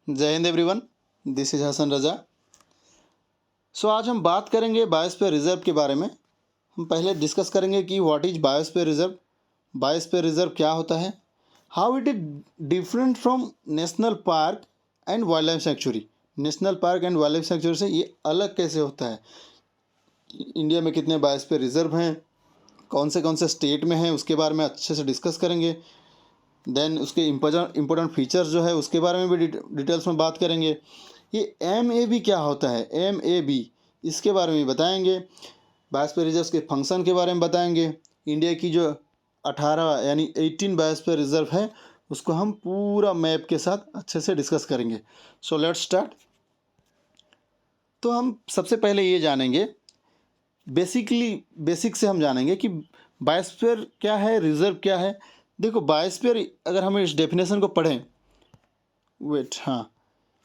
जय Hind everyone, this is Hasan Raza. आज हम बात करेंगे बायोस्फीयर रिजर्व के बारे में। हम पहले डिस्कस करेंगे कि what is biosphere reserve, biosphere reserve क्या होता है, how it is different from national park and wild life sanctuary. National park and wild life sanctuary से ये अलग कैसे होता है, इंडिया में कितने बायोस्फीयर रिजर्व हैं, कौन से स्टेट में हैं, उसके बारे में अच्छे से डिस्कस करेंगे। देन उसके इम्पोर्टेंट फीचर्स जो है उसके बारे में भी डिटेल्स में बात करेंगे। ये MAB क्या होता है, MAB इसके बारे में बताएंगे। बायोस्फीयर रिजर्व के फंक्शन के बारे में बताएंगे। इंडिया की जो 18 यानी 18 बायोस्फीयर रिजर्व है उसको हम पूरा मैप के साथ अच्छे से डिस्कस करेंगे। So let's start. तो हम सबसे पहले ये जानेंगे, बेसिक से हम जानेंगे कि बायोस्फीयर क्या है, रिजर्व क्या है। देखो बायोस्फीयर, अगर हम इस डेफिनेशन को पढ़ें, हाँ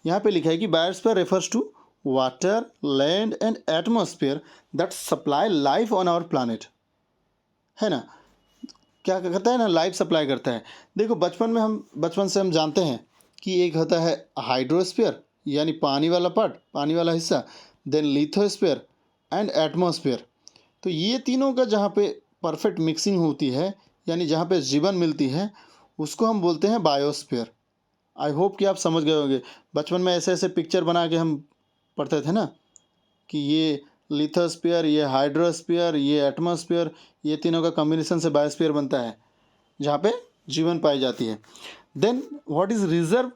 यहाँ पे लिखा है कि biosphere refers to water, land and atmosphere that supply life on our planet. है ना, क्या करता है ना, लाइफ सप्लाई करता है। देखो बचपन से हम जानते हैं कि एक होता है हाइड्रोस्फीयर यानी पानी वाला पार्ट, पानी वाला हिस्सा, देन लिथोस्फीयर एंड एटमॉस्फेयर। तो ये तीनों का जहाँ पे परफेक्ट मिक्सिंग होती है यानी जहाँ पे जीवन मिलती है उसको हम बोलते हैं बायोस्फीयर। आई होप कि आप समझ गए होंगे। बचपन में ऐसे ऐसे पिक्चर बना के हम पढ़ते थे ना कि ये लिथोस्फीयर, ये हाइड्रोस्फीयर, ये एटमॉस्फेयर, ये तीनों का कॉम्बिनेशन से बायोस्फीयर बनता है जहाँ पे जीवन पाई जाती है। Then what is reserve,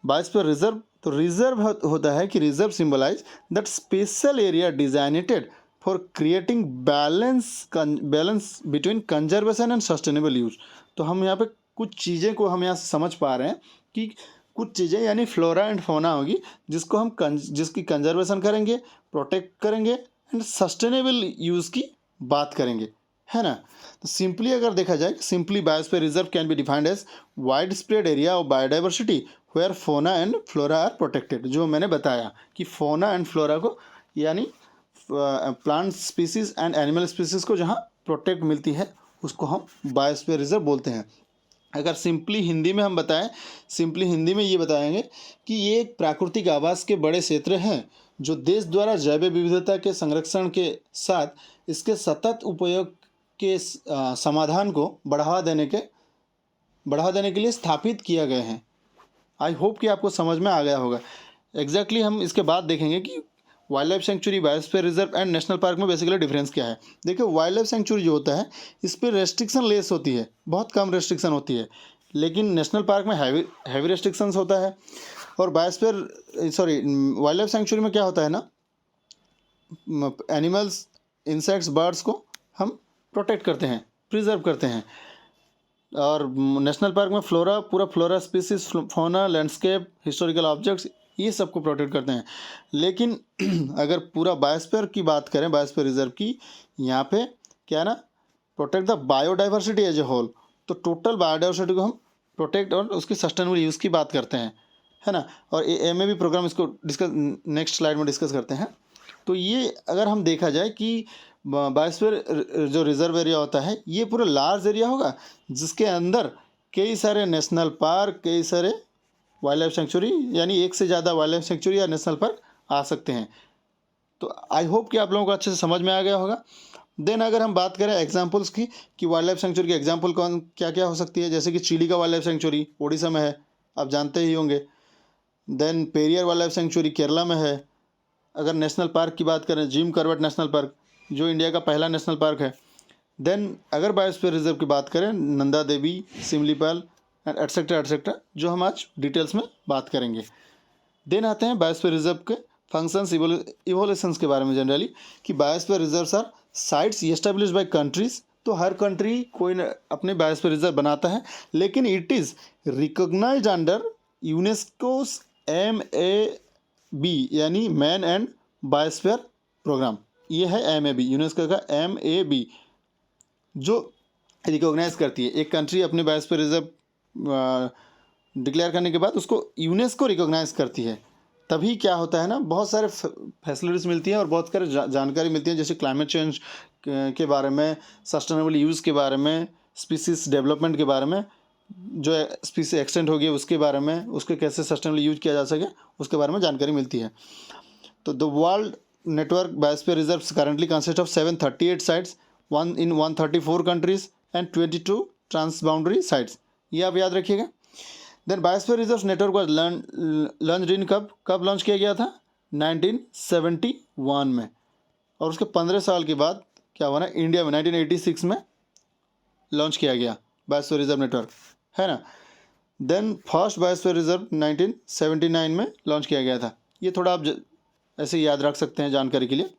biosphere reserve. तो रिजर्व होता है कि reserve symbolise that special area designated for creating balance between conservation and sustainable use. तो हम यहाँ पे कुछ चीज़ें को हम यहाँ से समझ पा रहे हैं कि कुछ चीज़ें यानी फ्लोरा एंड फौना होगी जिसको हम जिसकी कंजर्वेशन करेंगे, प्रोटेक्ट करेंगे एंड सस्टेनेबल यूज़ की बात करेंगे, है ना। तो सिंपली अगर देखा जाए, simply biosphere reserve can be defined as wide spread area of biodiversity where fauna and flora are protected. जो मैंने बताया कि फोना एंड फ्लोरा को यानी plant species and animal species को जहाँ प्रोटेक्ट मिलती है उसको हम बायोस्फीयर रिजर्व बोलते हैं। अगर सिंपली हिंदी में हम बताएं, सिंपली हिंदी में ये बताएंगे कि ये एक प्राकृतिक आवास के बड़े क्षेत्र हैं जो देश द्वारा जैव विविधता के संरक्षण के साथ इसके सतत उपयोग के समाधान को बढ़ावा देने के लिए स्थापित किया गए हैं। आई होप कि आपको समझ में आ गया होगा। एग्जैक्टली हम इसके बाद देखेंगे कि wild life sanctuary, biosphere reserve and national park में बेसिकली डिफरेंस क्या है। देखिए वाइल्ड लाइफ सेंचुरी जो होता है इस पर रेस्ट्रिक्शन लेस होती है, बहुत कम रेस्ट्रिक्शन होती है, लेकिन नेशनल पार्क में हैवी रेस्ट्रिक्शंस होता है। और वाइल्ड लाइफ सेंचुरी में क्या होता है ना, एनिमल्स, इंसेक्ट्स, बर्ड्स को हम प्रोटेक्ट करते हैं, प्रिजर्व करते हैं। और नेशनल पार्क में पूरा flora species, fauna, landscape, historical objects, ये सबको प्रोटेक्ट करते हैं। लेकिन अगर पूरा बायोस्फीयर की बात करें, बायोस्फीयर रिजर्व की, यहाँ पे क्या है ना, protect the biodiversity as a whole. तो टोटल बायोडाइवर्सिटी को हम प्रोटेक्ट और उसकी सस्टेनेबल यूज़ की बात करते हैं, है ना। और MAB प्रोग्राम इसको डिस्कस नेक्स्ट स्लाइड में डिस्कस करते हैं। तो ये अगर हम देखा जाए कि बायोस्फीयर जो रिजर्व एरिया होता है ये पूरा लार्ज एरिया होगा जिसके अंदर कई सारे नेशनल पार्क, कई सारे वाइल्ड लाइफ सेंचुरी यानी एक से ज़्यादा वाइल्ड लाइफ सेंचुरी या नेशनल पार्क आ सकते हैं। तो आई होप कि आप लोगों को अच्छे से समझ में आ गया होगा। देन अगर हम बात करें एग्जांपल्स की कि वाइल्ड लाइफ सेंचुरी की एग्जांपल क्या क्या हो सकती है, जैसे कि चिली का वाइल्ड लाइफ सेंचुरी ओडिशा में है, आप जानते ही होंगे। Then Periyar wild life sanctuary Kerala में है। अगर नेशनल पार्क की बात करें, जिम कॉर्बेट नेशनल पार्क जो इंडिया का पहला नेशनल पार्क है। देन अगर बायोस्फीयर रिजर्व की बात करें, नंदा देवी, सिमलीपाल एंड एटसेट्रा जो हम आज डिटेल्स में बात करेंगे। देन आते हैं बायोस्फीयर रिजर्व के फंक्शंस, इवोल्यूशंस के बारे में जनरली, कि biosphere reserves are sites established by countries. तो हर कंट्री कोई अपने बायोस्फीयर रिजर्व बनाता है, लेकिन it is recognised under UNESCO's MAB यानी मैन एंड बायोस्फीयर प्रोग्राम। ये है MAB, यूनेस्को का MAB जो रिकॉग्नाइज करती है। एक कंट्री अपने बायोस्फीयर रिजर्व डिक्लेयर करने के बाद उसको यूनेस्को रिकॉग्नाइज करती है, तभी क्या होता है ना, बहुत सारे फैसिलिटीज़ मिलती हैं और बहुत सारे जानकारी मिलती है, जैसे क्लाइमेट चेंज के बारे में, सस्टेनेबल यूज़ के बारे में, स्पीसीज डेवलपमेंट के बारे में, जो स्पीसीज एक्सटेंड होगी उसके बारे में, उसके कैसे सस्टेनेबल यूज किया जा सके उसके बारे में जानकारी मिलती है। तो the world network biosphere reserves currently consist of 738 sites, 134 countries and 22 transboundary sites, ये आप याद रखिएगा। Then biosphere reserves network was launch in कब लॉन्च किया गया था? 1971 में। और उसके 15 साल के बाद क्या हुआ ना, इंडिया में 1986 में लॉन्च किया गया बायोस्फीयर रिजर्व नेटवर्क, है ना। देन फर्स्ट बायोस्फीयर रिजर्व 1979 में लॉन्च किया गया था। ये थोड़ा आप ऐसे याद रख सकते हैं जानकारी के लिए।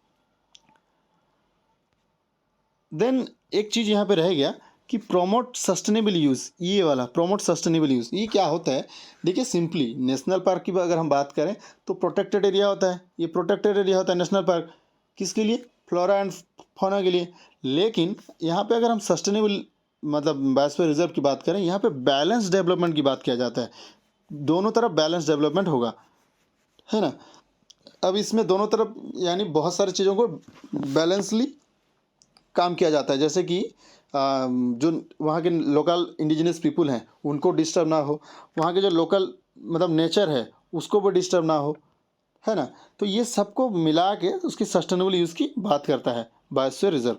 देन एक चीज़ यहाँ पे रह गया कि प्रोमोट सस्टेनेबल यूज़, ये वाला प्रोमोट सस्टेनेबल यूज़, ये क्या होता है? देखिए सिंपली नेशनल पार्क की अगर हम बात करें तो प्रोटेक्टेड एरिया होता है, ये प्रोटेक्टेड एरिया होता है नेशनल पार्क, किसके लिए? फ्लोरा एंड फौना के लिए। लेकिन यहाँ पे अगर हम सस्टेनेबल मतलब बायोस्फीयर रिजर्व की बात करें, यहाँ पे बैलेंस डेवलपमेंट की बात किया जाता है, दोनों तरफ बैलेंस डेवलपमेंट होगा, है ना। अब इसमें दोनों तरफ यानी बहुत सारी चीज़ों को बैलेंसली काम किया जाता है, जैसे कि जो वहाँ के लोकल इंडिजिनस पीपुल हैं उनको डिस्टर्ब ना हो, वहाँ के जो लोकल मतलब नेचर है उसको भी डिस्टर्ब ना हो, है ना। तो ये सबको मिला के उसकी सस्टेनेबल यूज़ की बात करता है बायोस्फीयर रिजर्व।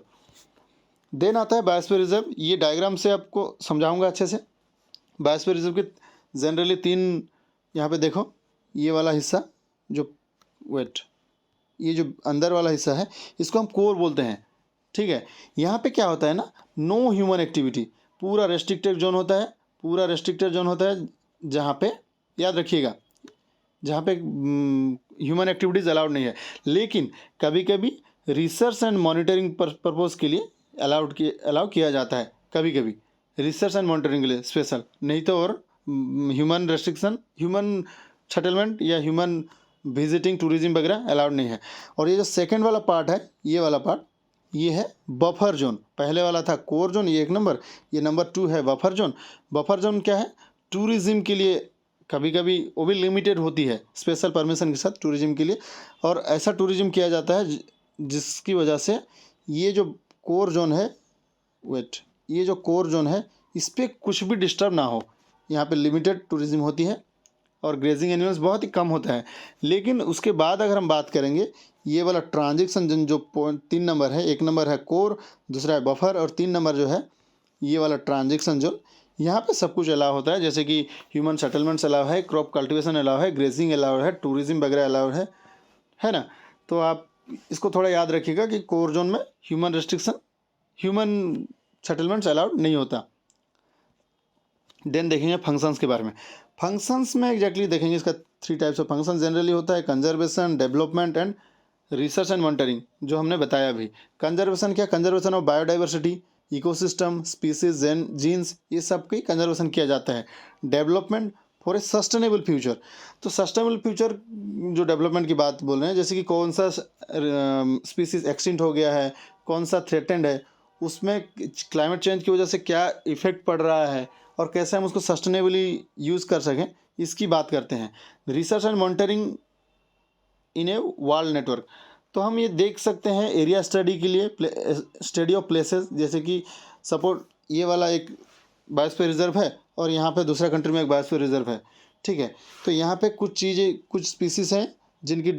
देन आता है बायोस्फीयर रिजर्व, ये डायग्राम से आपको समझाऊंगा अच्छे से। बायोस्फीयर रिजर्व के जनरली 3, यहाँ पे देखो ये वाला हिस्सा जो ये जो अंदर वाला हिस्सा है इसको हम कोर बोलते हैं, ठीक है। यहाँ पे क्या होता है ना, नो ह्यूमन एक्टिविटी, पूरा रेस्ट्रिक्टेड जोन होता है, पूरा रेस्ट्रिक्टेड जोन होता है जहाँ पे, याद रखिएगा, जहाँ पे ह्यूमन एक्टिविटीज़ अलाउड नहीं है। लेकिन कभी कभी रिसर्च एंड मॉनिटरिंग पर्पज़ के लिए अलाउ किया जाता है, कभी कभी रिसर्च एंड मॉनिटरिंग के लिए स्पेशल, नहीं तो और ह्यूमन रेस्ट्रिक्शन, ह्यूमन सेटलमेंट या ह्यूमन विजिटिंग टूरिज्म वगैरह अलाउड नहीं है। और ये जो सेकेंड वाला पार्ट है, ये वाला पार्ट, ये है बफर जोन। पहले वाला था कोर जोन, ये 1 नंबर, ये नंबर 2 है बफर जोन। बफर जोन क्या है? टूरिज्म के लिए कभी कभी वो भी लिमिटेड होती है स्पेशल परमिशन के साथ टूरिज्म के लिए, और ऐसा टूरिज्म किया जाता है जिसकी वजह से ये जो कोर जोन है, ये जो कोर जोन है इस पर कुछ भी डिस्टर्ब ना हो। यहाँ पे लिमिटेड टूरिज्म होती है और ग्रेजिंग एनिमल्स बहुत ही कम होता है। लेकिन उसके बाद अगर हम बात करेंगे, ये वाला ट्रांजिशन जोन जो 3 नंबर है, 1 नंबर है कोर, दूसरा है बफर, और 3 नंबर जो है ये वाला ट्रांजिशन जोन, यहाँ पे सब कुछ अलाउ होता है, जैसे कि ह्यूमन सेटलमेंट्स अलाउ है, क्रॉप कल्टीवेशन अलाउ है, ग्रेजिंग अलाउ है, टूरिज्म वगैरह अलाउ है ना। तो आप इसको थोड़ा याद रखिएगा कि कोर जोन में human restriction, human settlements allowed नहीं होता। देन देखेंगे फंक्शंस के बारे में। फंक्शंस में एग्जैक्टली देखेंगे, इसका 3 टाइप्स ऑफ फंक्शन जनरली होता है, conservation, development and research and monitoring, जो हमने बताया अभी। कंजर्वेशन क्या? Conservation of biodiversity, ecosystem, species, genes, ये सब की कंजर्वेशन किया जाता है। Development for a sustainable future, तो सस्टेनेबल फ्यूचर जो डेवलपमेंट की बात बोल रहे हैं, जैसे कि कौन सा स्पीसीज एक्सटिंक्ट हो गया है, कौन सा थ्रेटेंड है, उसमें क्लाइमेट चेंज की वजह से क्या इफेक्ट पड़ रहा है और कैसे हम उसको सस्टेनेबली यूज़ कर सकें, इसकी बात करते हैं। Research and monitoring in a world network, तो हम ये देख सकते हैं एरिया स्टडी के लिए, स्टडी ऑफ प्लेसेस, जैसे कि सपोर्ट ये वाला एक बायोस्फीयर रिजर्व है और यहाँ पे दूसरा कंट्री में एक बायोस्फीयर रिजर्व है, ठीक है। तो यहाँ पे कुछ चीज़ें, कुछ स्पीसीज हैं जिनकी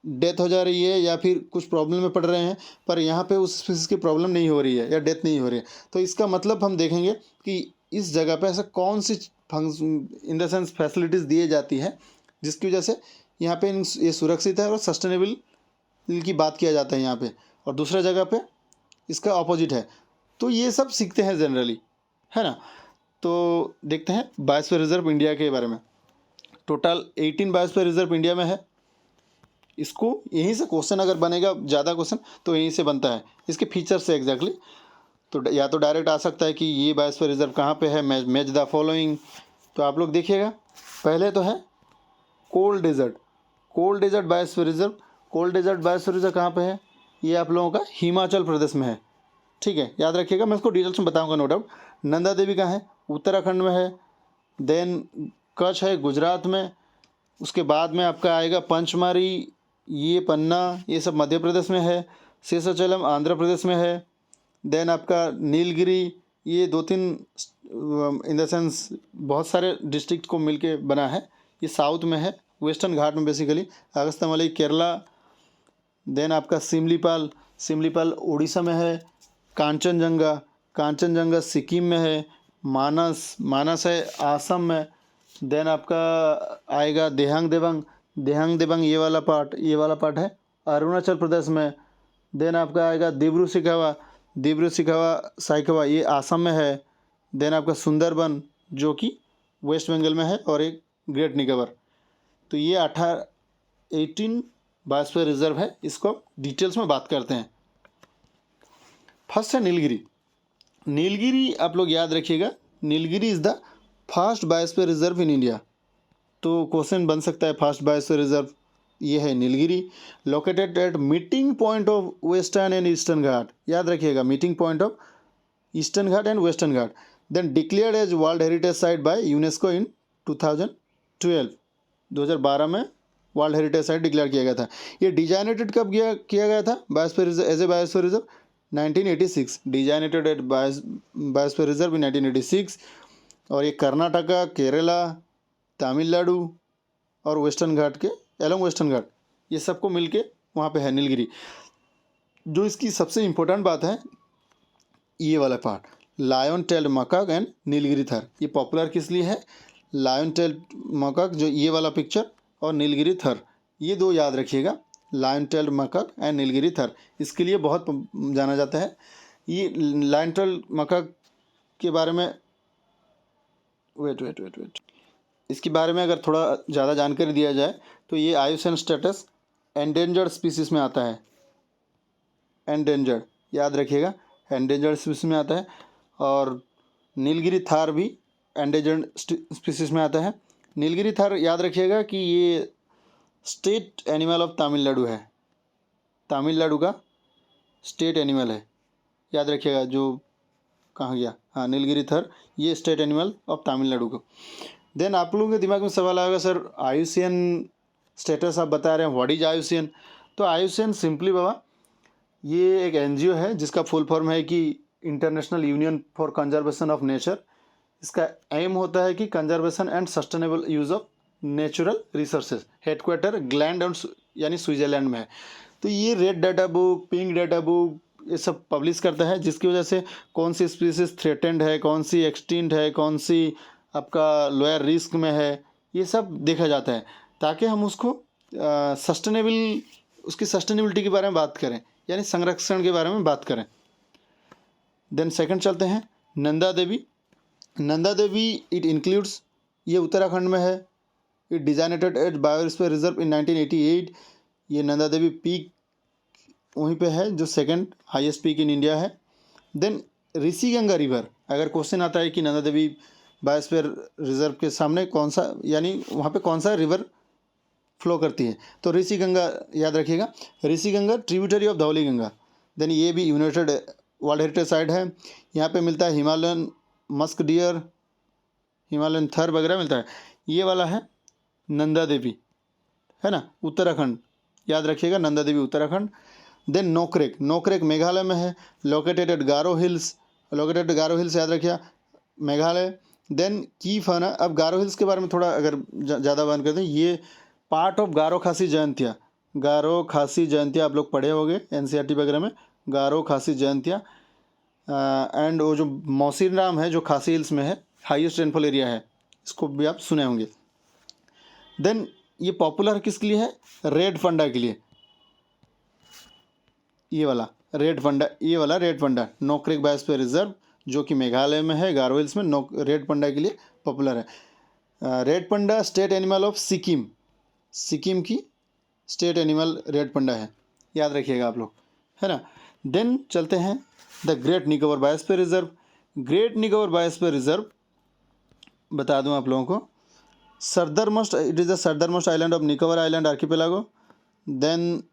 डेथ हो जा रही है या फिर कुछ प्रॉब्लम में पड़ रहे हैं, पर यहाँ पे उस स्पीसीज की प्रॉब्लम नहीं हो रही है या डेथ नहीं हो रही है। तो इसका मतलब हम देखेंगे कि इस जगह पे ऐसा कौन सी इन द सेंस फैसिलिटीज़ दिए जाती है जिसकी वजह से यहाँ पे ये सुरक्षित है और सस्टेनेबल की बात किया जाता है यहाँ पे, और दूसरा जगह पे इसका ऑपोजिट है। तो ये सब सीखते हैं जनरली, है ना। तो देखते हैं बायोस्फीयर रिजर्व इंडिया के बारे में। टोटल 18 बायोस्फीयर रिजर्व इंडिया में है। इसको यहीं से क्वेश्चन अगर बनेगा, ज़्यादा क्वेश्चन तो यहीं से बनता है, इसके फीचर से एग्जैक्टली। तो या तो डायरेक्ट आ सकता है कि ये बायोस्फीयर रिजर्व कहाँ पे है, मैच द फॉलोइंग। तो आप लोग देखिएगा, पहले तो है cold desert biosphere reserve. Cold desert biosphere reserve कहाँ पे है? ये आप लोगों का हिमाचल प्रदेश में है, ठीक है, याद रखिएगा, मैं इसको डिटेल्स में बताऊंगा नो डाउट। नंदा देवी कहाँ है? उत्तराखंड में है। देन कच्छ है गुजरात में। उसके बाद में आपका आएगा पंचमारी, ये पन्ना, ये सब मध्य प्रदेश में है। शेषाचलम आंध्र प्रदेश में है। देन आपका नीलगिरी, ये 2-3 इन द सेंस बहुत सारे डिस्ट्रिक्ट को मिलके बना है। ये साउथ में है, वेस्टर्न घाट में बेसिकली। अगस्त्यमलई केरला, देन आपका सिमलीपाल, सिमलीपाल उड़ीसा में है। कांचनजंगा, कांचनजंगा सिक्किम में है। मानस, मानस है आसम में। देन आपका आएगा देहांग देबंग, देहांग देबंग ये वाला पार्ट है अरुणाचल प्रदेश में। देन आपका आएगा दिब्रू सिखावा, दिब्रू सिखावा साइखवा ये आसम में है। देन आपका सुंदरबन जो कि वेस्ट बंगाल में है, और एक ग्रेट निकोबार। तो ये 18 बायोस्फीयर रिजर्व है। इसको डिटेल्स में बात करते हैं। फर्स्ट है नीलगिरी। नीलगिरी आप लोग याद रखिएगा, Nilgiri is the first biosphere reserve in India. तो क्वेश्चन बन सकता है फर्स्ट बायोस्फीयर रिजर्व ये है Nilgiri. Located at meeting point of western and eastern Ghat, याद रखिएगा meeting point of eastern Ghat and western Ghat. Then declared as world heritage site by UNESCO in 2012 में world heritage site declare किया गया था। ये डिजाइनेटेड कब किया गया था biosphere reserve as a biosphere reserve? 1986, designated at biosphere reserve in 1986। और ये कर्नाटका, केरला, तमिलनाडु और वेस्टर्न घाट के एलोंग वेस्टर्न घाट ये सबको मिलके वहाँ पे है नीलगिरी। जो इसकी सबसे इम्पोर्टेंट बात है ये वाला part, lion tailed macaque and Nilgiri tahr. ये पॉपुलर किस लिए है? लायन टेल्ड मकाक जो ये वाला पिक्चर, और नीलगिरी थर, ये दो याद रखिएगा, lion tailed macaque and Nilgiri tahr. इसके लिए बहुत जाना जाता है। ये लायन टेल्ड मकाक के बारे में वेट इसके बारे में अगर थोड़ा ज़्यादा जानकारी दिया जाए तो ये IUCN स्टेटस एंडेंजर्ड स्पीसीज में आता है। एंडेंजर्ड याद रखिएगा, एंडेंजर्ड स्पीसीज में आता है। और नीलगिरी थार भी एंडेंजर्ड स्पीसीज में आता है। नीलगिरी थार याद रखिएगा कि ये स्टेट एनिमल ऑफ तमिलनाडु है, तमिलनाडु का स्टेट एनिमल है, याद रखिएगा। जो कहाँ गया, हाँ नीलगिरी थर ये स्टेट एनिमल ऑफ तमिलनाडु को। देन आप लोगों के दिमाग में सवाल आएगा सर IUCN स्टेटस आप बता रहे हैं, व्हाट इज IUCN? तो IUCN सिंपली बाबा ये एक NGO है जिसका फुल फॉर्म है कि international union for conservation of nature. इसका एम होता है कि conservation and sustainable use of natural resources. Headquarter gland और यानी स्विट्जरलैंड में है। तो ये red data book, pink data book ये सब पब्लिश करता है, जिसकी वजह से कौन सी स्पीसीज थ्रेटेंड है, कौन सी एक्सटिंक्ट है, कौन सी आपका लोअर रिस्क में है, ये सब देखा जाता है ताकि हम उसको सस्टेनेबल, उसकी सस्टेनेबिलिटी के बारे में बात करें, यानी संरक्षण के बारे में बात करें। देन सेकंड चलते हैं नंदा देवी। नंदा देवी इट इंक्लूड्स, ये उत्तराखंड में है। It designated at biosphere reserve in 1988। ये नंदा देवी पीक वहीं पे है जो second highest peak in India है। देन ऋषिगंगा रिवर, अगर क्वेश्चन आता है कि नंदा देवी बायोस्फीयर रिजर्व के सामने कौन सा, यानी वहाँ पे कौन सा रिवर फ्लो करती है, तो ऋषिगंगा याद रखिएगा। Rishiganga tributary of Dhauliganga. Then ये भी यूनाइटेड वर्ल्ड हेरिटेज साइट है। यहाँ पे मिलता है हिमालयन मस्क डियर, हिमालयन थर वगैरह मिलता है। ये वाला है नंदा देवी, है ना, उत्तराखंड, याद रखिएगा नंदा देवी उत्तराखंड। देन नोकरेक, नोकरेक मेघालय में है। Located at Garo hills, located Garo hills याद रखिए मेघालय। देन की फना, अब गारो हिल्स के बारे में थोड़ा अगर ज़्यादा बात करते हैं, ये पार्ट ऑफ गारो खासी जयंतिया। गारो खासी जयंतिया आप लोग पढ़े होंगे NCERT वगैरह में, गारो खासी जयंतिया। एंड वो जो मौसीनराम है जो खासी हिल्स में है, हाईएस्ट रेनफॉल एरिया है, इसको भी आप सुने होंगे। देन ये पॉपुलर किसके लिए है? रेड फंडा के लिए। ये वाला रेड फंडा, ये वाला रेड फंडा नोकरेक बायोस्फीयर रिजर्व जो कि मेघालय में है, गारो हिल्स में, रेड पंडा के लिए पॉपुलर है। Red Panda state animal of Sikkim, Sikkim की स्टेट एनिमल रेड पंडा है, याद रखिएगा आप लोग, है ना। देन चलते हैं the great Nicobar biosphere reserve. Great Nicobar biosphere reserve बता दूं आप लोगों को, southernmost, it is the southernmost island of Nicobar island archipelago. Then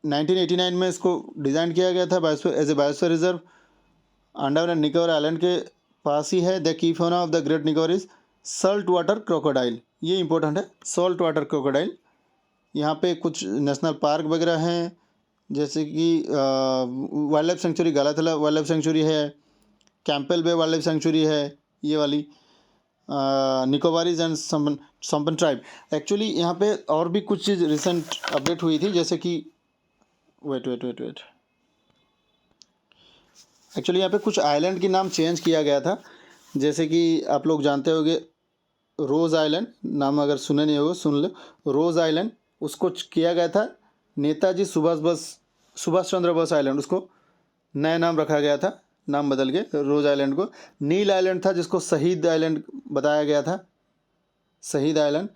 1989 में इसको डिज़ाइन किया गया था biosphere as a biosphere reserve. Andaman and Nicobar island के पास ही है। द की fauna of the great Nicobar is salt water crocodile, ये इंपॉर्टेंट है, सॉल्ट वाटर क्रोकोडाइल। यहाँ पे कुछ नेशनल पार्क वगैरह हैं, जैसे कि wild life sanctuary, Galathea wild life sanctuary है, Campbell Bay wild life sanctuary है ये वाली, Nicobarese and Shompen tribe. Actually यहाँ पे और भी कुछ चीज़ रिसेंट अपडेट हुई थी, जैसे कि वेट एक्चुअली यहाँ पे कुछ आइलैंड के नाम चेंज किया गया था। जैसे कि आप लोग जानते होंगे रोज़ आइलैंड नाम, अगर सुने नहीं होगा सुन लो। रोज़ आइलैंड उसको किया गया था नेताजी सुभाष चंद्र बोस आइलैंड, उसको नया नाम रखा गया था, नाम बदल के रोज़ आइलैंड को। नील आइलैंड था जिसको शहीद आइलैंड बताया गया था, शहीद आइलैंड।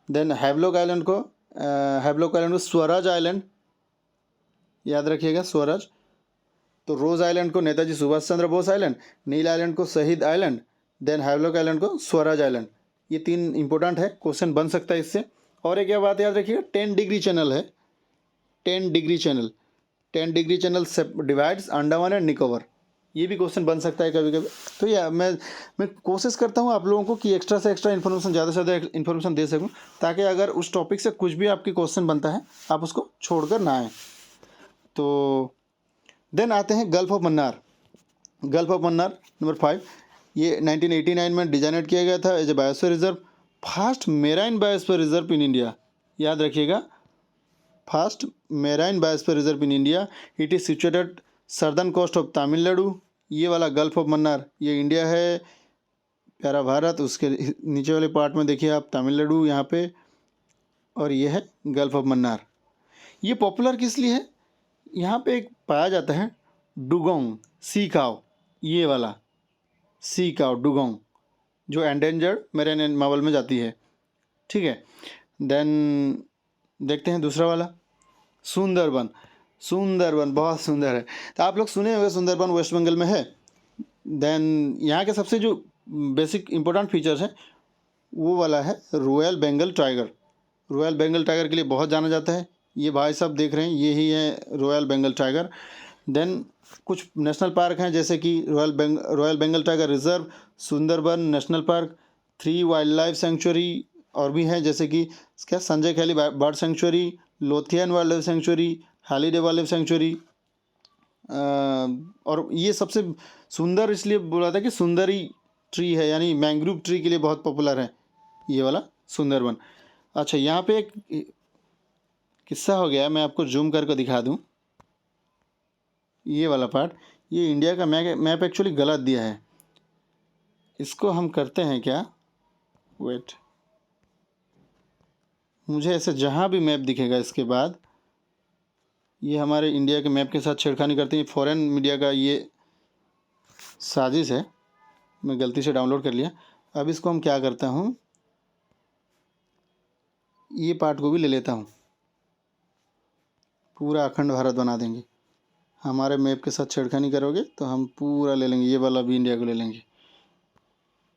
देन हैवलॉक आइलैंड को स्वराज आइलैंड, याद रखिएगा स्वराज। तो रोज़ आइलैंड को नेताजी सुभाष चंद्र बोस आइलैंड, नील आइलैंड को शहीद आइलैंड, देन हैवलॉक आइलैंड को स्वराज आइलैंड। ये 3 इंपॉर्टेंट है, क्वेश्चन बन सकता है इससे। और एक क्या बात याद रखिएगा, 10 डिग्री चैनल है, 10 degree channel, 10 degree channel divides Andaman and Nicobar. ये भी क्वेश्चन बन सकता है कभी कभी। तो या मैं कोशिश करता हूँ आप लोगों को कि एक्स्ट्रा से एक्स्ट्रा इन्फॉर्मेशन, ज़्यादा से ज़्यादा इन्फॉर्मेशन दे सकूँ, ताकि अगर उस टॉपिक से कुछ भी आपकी क्वेश्चन बनता है आप उसको छोड़कर ना आएँ। तो देन आते हैं gulf of Mannar. Gulf of Mannar number 5, ये 1989 में डिजाइनेट किया गया था as a biosphere reserve, first marine biosphere reserve in India. याद रखिएगा, first marine biosphere reserve in India. It is situated southern coast of Tamil Nadu. ये वाला गल्फ ऑफ मन्नार ये इंडिया है, प्यारा भारत। उसके नीचे वाले पार्ट में देखिए आप तमिलनाडु यहाँ पे, और ये है गल्फ ऑफ मन्नार। ये पॉपुलर किस लिए है, यहाँ पे एक पाया जाता है डुगोंग सी काव, ये वाला सी काव डुगोंग, जो एंडेंजर्ड मेराइन एनिमल में जाती है, ठीक है। देन देखते हैं दूसरा वाला सुंदरबन। सुंदरबन बहुत सुंदर है, तो आप लोग सुने होंगे सुंदरबन वेस्ट बंगाल में है। देन यहाँ के सबसे जो बेसिक इंपॉर्टेंट फीचर्स हैं वो वाला है royal Bengal tiger. Royal Bengal tiger के लिए बहुत जाना जाता है। ये भाई साहब देख रहे हैं, ये ही है रॉयल बंगाल टाइगर। देन कुछ नेशनल पार्क हैं, जैसे कि royal Bengal tiger reserve, Sundarban national park, 3 wild life sanctuary और भी हैं, जैसे कि क्या Sajnekhali bird sanctuary, lothian wild life sanctuary, holiday wild life sanctuary. और ये सबसे सुंदर इसलिए बोला था कि सुंदरी ट्री है, यानी मैंग्रोव ट्री के लिए बहुत पॉपुलर है ये वाला सुंदरबन। अच्छा, यहाँ पे एक किस्सा हो गया, मैं आपको जूम करके दिखा दूँ। ये वाला पार्ट, ये इंडिया का मैप एक्चुअली गलत दिया है। इसको हम करते हैं क्या, वेट, मुझे ऐसे जहाँ भी मैप दिखेगा इसके बाद, ये हमारे इंडिया के मैप के साथ छेड़खानी करते हैं। फॉरेन मीडिया का ये साजिश है, मैं गलती से डाउनलोड कर लिया। अब इसको हम क्या करता हूँ, ये पार्ट को भी ले लेता हूँ, पूरा अखंड भारत बना देंगे। हमारे मैप के साथ छेड़खानी करोगे तो हम पूरा ले लेंगे, ये वाला भी इंडिया को ले लेंगे।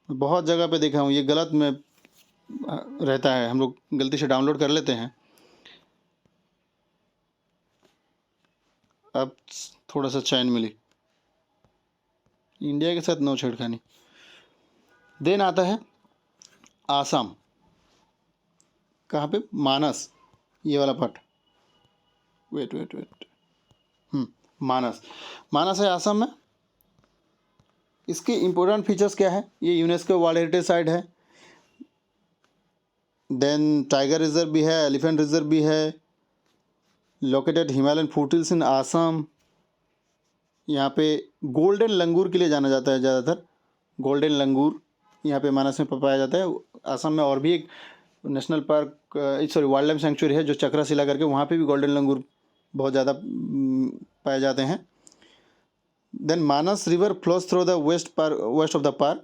बहुत जगह पे देखा हूँ ये गलत मैप रहता है, हम लोग गलती से डाउनलोड कर लेते हैं। अब थोड़ा सा चैन मिली, इंडिया के साथ नो छेड़खानी। देन आता है आसाम, कहाँ पे, मानस, ये वाला पार्ट, वेट मानस है आसाम में। इसके इम्पोर्टेंट फीचर्स क्या है, ये यूनेस्को वर्ल्ड हेरिटेज साइट है। देन टाइगर रिजर्व भी है, एलिफेंट रिजर्व भी है, लोकेटेड हिमालयन फूटहिल्स इन आसाम। यहाँ पे गोल्डन लंगूर के लिए जाना जाता है ज़्यादातर, गोल्डन लंगूर यहाँ पे मानस में पाया जाता है। आसाम में और भी एक national park, wild life sanctuary है जो चक्राशिला करके, वहाँ पे भी गोल्डन लंगूर बहुत ज़्यादा पाए जाते हैं। Then Manas river flows through the west of the park.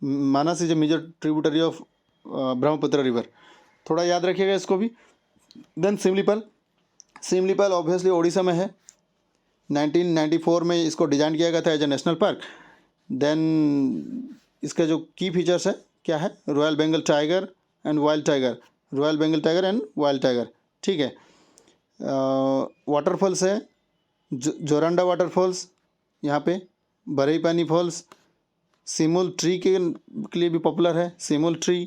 Manas is a major tributary of Brahmaputra river, थोड़ा याद रखिएगा इसको भी। देन सिमलीपाल ऑब्वियसली ओडिशा में है, 1994 में इसको डिजाइन किया गया था as a national park. Then इसका जो की फीचर्स है क्या है, royal Bengal tiger and wild tiger, royal Bengal tiger and wild tiger, ठीक है। वाटरफॉल्स है, जोरांडा वाटरफॉल्स यहाँ पे, बरईपानी फॉल्स, सिमुल ट्री के लिए भी पॉपुलर है, सिमुल tree.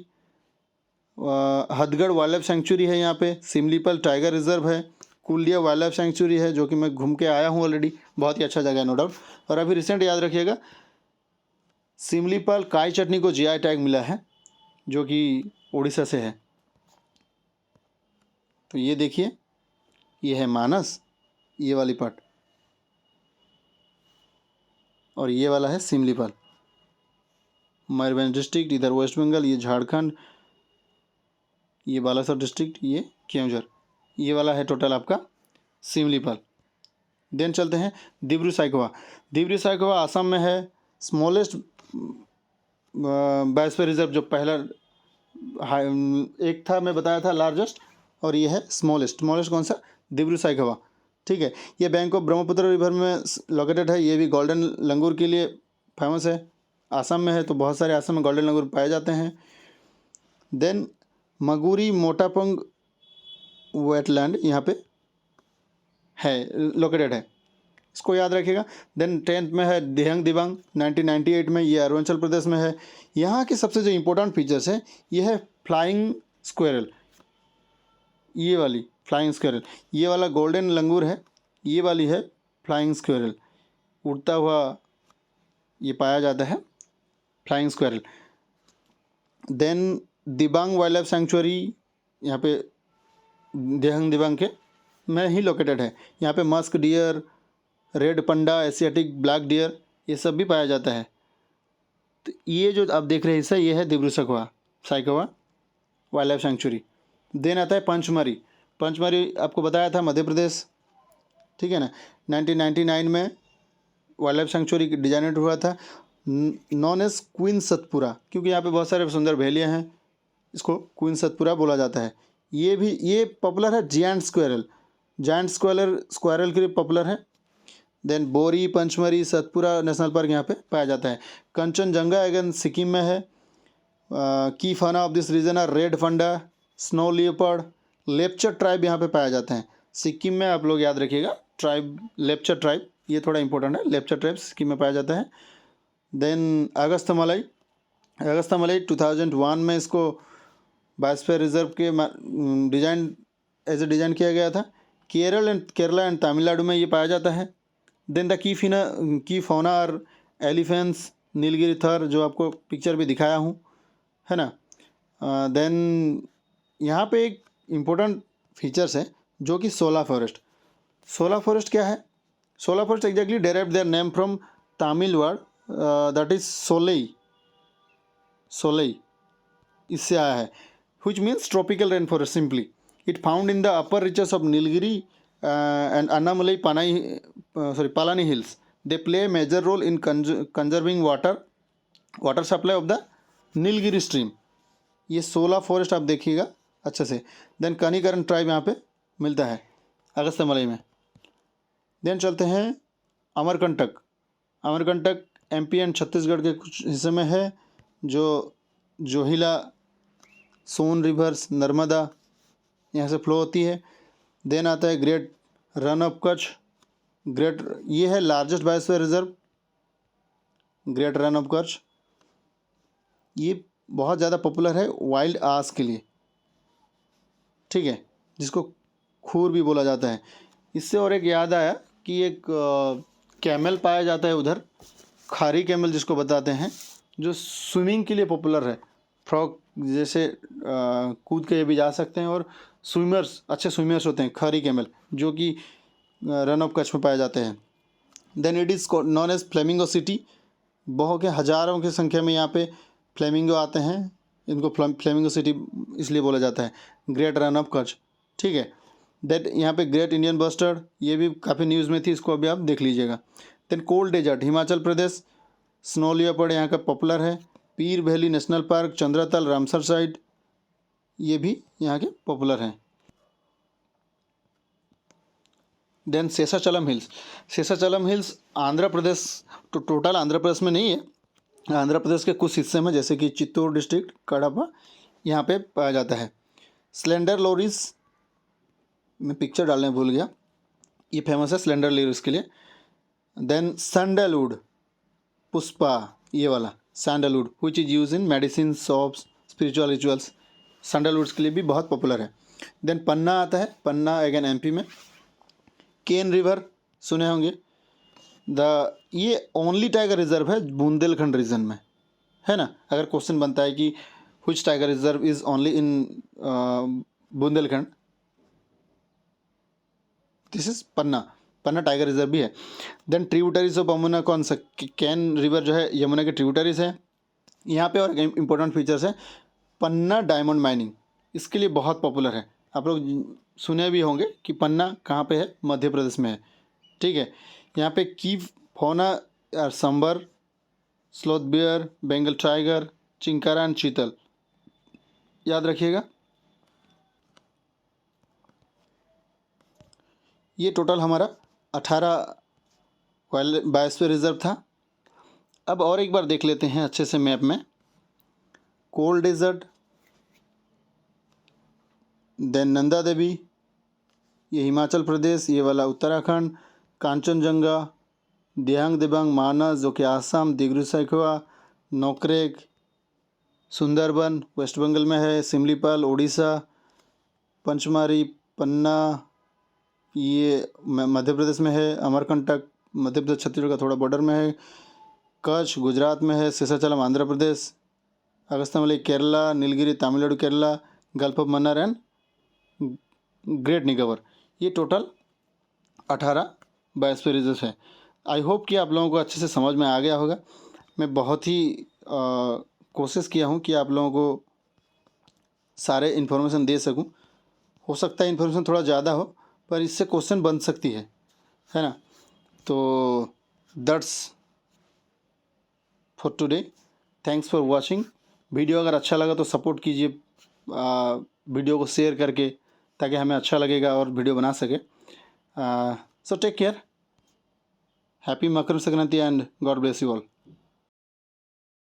Hathgarh wild life sanctuary है यहाँ पे, सिमलीपाल टाइगर रिजर्व है, कुलिया वाइल्ड लाइफ सेंचुरी है, जो कि मैं घूम के आया हूँ ऑलरेडी, बहुत ही अच्छा जगह है नो डाउट। और अभी रिसेंट याद रखिएगा सिमलीपाल काई चटनी को जीआई टैग मिला है, जो कि उड़ीसा से है। तो ये देखिए, ये है मानस, ये वाली पार्ट, और ये वाला है सिमलीपाल, मयूरभंज डिस्ट्रिक्ट, इधर वेस्ट बंगाल, ये झारखंड, ये बालासोर डिस्ट्रिक्ट, ये केवंझर, ये वाला है टोटल आपका सिमलीपाल। देन चलते हैं दिब्रू साइखोवा। दिब्रू साइखोवा आसाम में है, स्मॉलेस्ट बायोस्फीयर रिजर्व, जो पहला एक था मैं बताया था लार्जेस्ट, और ये है स्मॉलेस्ट। स्मॉलेस्ट कौन सा? दिब्रू साइखोवा, ठीक है। ये बैंक ऑफ ब्रह्मपुत्र रिवर में लोकेटेड है। ये भी गोल्डन लंगूर के लिए फेमस है, आसाम में है, तो बहुत सारे आसाम में गोल्डन लंगूर पाए जाते हैं। देन मगुरी मोटापंग वेटलैंड यहाँ पे है, लोकेटेड है, इसको याद रखिएगा। देन 10th में है दिहंग दिबांग 1998 में, ये अरुणाचल प्रदेश में है। यहाँ के सबसे जो इम्पोर्टेंट फीचर्स है, ये है फ्लाइंग स्क्वेरल, ये वाली फ्लाइंग स्क्वेरल, ये वाला गोल्डन लंगूर है, ये वाली है फ्लाइंग स्क्वेरल, उड़ता हुआ ये पाया जाता है flying squirrel. Then Dibang wild life sanctuary यहाँ पे दिहंग दिबांग के में ही लोकेटेड है। यहाँ पे मस्क डियर, रेड पंडा, एशियाटिक ब्लैक डियर, ये सब भी पाया जाता है। तो ये जो आप देख रहे हैं हिस्सा, ये है Dibru Saikhowa wild life sanctuary. Then आता है पंचमरी। पंचमरी आपको बताया था मध्य प्रदेश, ठीक है ना। 1999 में वाइल्ड लाइफ सेंचुरी डिजाइनेट हुआ था, नॉन एज क्वीन सतपुरा, क्योंकि यहाँ पे बहुत सारे सुंदर भेलियाँ हैं, इसको क्वीन सतपुरा बोला जाता है। ये पॉपुलर है जियांट स्क्वेरल, जायंट स्क्वायरल के लिए पॉपुलर है। देन बोरी, पंचमरी, सतपुरा नेशनल पार्क यहाँ पे पाया जाता है। कंचनजंगा अगेन सिक्किम में है। की fauna of this region are red panda, snow leopard, Lepcha tribe यहाँ पे पाया जाते हैं सिक्किम में। आप लोग याद रखिएगा ट्राइब, लेप्चा ट्राइब, ये थोड़ा इंपॉर्टेंट है, लेप्चा ट्राइब सिक्किम में पाया जाता है। देन अगस्थमलाई 2001 में इसको बायोस्फीयर रिजर्व के डिजाइन एज ए डिज़ाइन किया गया था। केरला एंड तमिलनाडु में ये पाया जाता है। देन द की फौना और एलिफेंट्स, नीलगिरी थर, जो आपको पिक्चर भी दिखाया हूँ, है ना। देन यहाँ पे एक इम्पोर्टेंट फीचर्स है, जो कि सोला फॉरेस्ट। सोला फॉरेस्ट क्या है? Shola forest exactly derived their name from Tamil word that is solai, इससे आया है, which means tropical rainforest simply. It found in the upper reaches of Nilgiri and Annamalai Palani hills. They play a major role in conserving water supply of the Nilgiri stream. ये सोला forest आप देखिएगा अच्छे से। Then कनिकरण tribe यहाँ पे मिलता है अगस्त्यमलई में। देन चलते हैं अमरकंटक MP एंड छत्तीसगढ़ के कुछ हिस्से में है, जो जोहिला, सोन रिवर्स, नर्मदा यहाँ से फ्लो होती है। देन आता है ग्रेट रन ऑफ कच्छ, ये है largest biosphere reserve, great run of Kutch. ये बहुत ज़्यादा पॉपुलर है वाइल्ड आस के लिए, ठीक है, जिसको खूर भी बोला जाता है। इससे और एक याद आया कि एक कैमल पाया जाता है उधर, खारी कैमल जिसको बताते हैं, जो स्विमिंग के लिए पॉपुलर है। फ्रॉग जैसे कूद के भी जा सकते हैं, और अच्छे स्विमर्स होते हैं खारी कैमल, जो कि रन ऑफ कच्छ में पाए जाते हैं। Then it is known as flamingo city. बहुत के हज़ारों की संख्या में यहाँ पे फ्लेमिंगो आते हैं, इनको फ्लेमिंगो सिटी इसलिए बोला जाता है, ग्रेट रन ऑफ कच्छ, ठीक है। दैट यहाँ पे ग्रेट इंडियन बस्टर्ड, ये भी काफ़ी न्यूज़ में थी, इसको अभी आप देख लीजिएगा। Then cold desert Himachal Pradesh, snow leopard यहाँ का पॉपुलर है। पीर valley national park, Chandratal, Ramsar side, ये भी यहाँ के पॉपुलर हैं। देन शेषाचलम हिल्स आंध्र प्रदेश, तो टोटल आंध्र प्रदेश में नहीं है, आंध्र प्रदेश के कुछ हिस्से में, जैसे कि चित्तूर डिस्ट्रिक्ट, कड़ापा, यहाँ पे पाया जाता है। स्लेंडर लोरिस, मैं पिक्चर डालने भूल गया, ये फेमस है स्लेंडर लोरिस के लिए। देन सैंडलवुड पुष्पा, ये वाला sandalwood which is use in medicine, shops, spiritual rituals, sandalwoods के लिए भी बहुत पॉपुलर है। देन पन्ना आता है, पन्ना अगेन MP में, केन रिवर सुने होंगे। ये ओनली टाइगर रिजर्व है बुंदेलखंड रीजन में, है ना। अगर क्वेश्चन बनता है कि which tiger reserve is only in Bundelkhand, this is Panna. Panna tiger reserve भी है। देन ट्रिब्यूटरीज ऑफ यमुना कौन सा, कैन रिवर जो है यमुना के ट्रिब्यूटरीज है यहाँ पे। और इंपॉर्टेंट फीचर्स है पन्ना डायमंड माइनिंग, इसके लिए बहुत पॉपुलर है। आप लोग सुने भी होंगे कि पन्ना कहाँ पे है, मध्य प्रदेश में है, ठीक है। यहाँ पे की fauna sambar, sloth bear, Bengal tiger, chinkara and chital, याद रखिएगा। ये टोटल हमारा 18 बायोस्फीयर रिजर्व था। अब और एक बार देख लेते हैं अच्छे से मैप में। कोल डेजर्ट, देन नंदा देवी, ये हिमाचल प्रदेश, ये वाला उत्तराखंड, कांचनजंगा, दियांग दिबांग मानस जो कि आसाम, दिग्रु सैखवा, नोकरेक, सुंदरबन वेस्ट बंगाल में है, सिमलीपाल उड़ीसा, पंचमारी, पन्ना ये मध्य प्रदेश में है, अमरकंटक मध्य प्रदेश छत्तीसगढ़ का थोड़ा बॉर्डर में है, कच्छ गुजरात में है, Seshachalam Andhra Pradesh, Agasthyamalai Kerala, Nilgiri Tamil Nadu Kerala, Gulf of Mannar and Great Nicobar, ये टोटल 18 बायोस्फीयर रिजर्व है। आई होप कि आप लोगों को अच्छे से समझ में आ गया होगा। मैं बहुत ही कोशिश किया हूँ कि आप लोगों को सारे इन्फॉर्मेशन दे सकूँ। हो सकता है इन्फॉर्मेशन थोड़ा ज़्यादा हो, पर इससे क्वेश्चन बन सकती है ना। तो that's for today, thanks for watching. Video अगर अच्छा लगा तो सपोर्ट कीजिए वीडियो को शेयर करके, ताकि हमें अच्छा लगेगा और वीडियो बना सके। So take care, happy Makar Sankranti and god bless you all.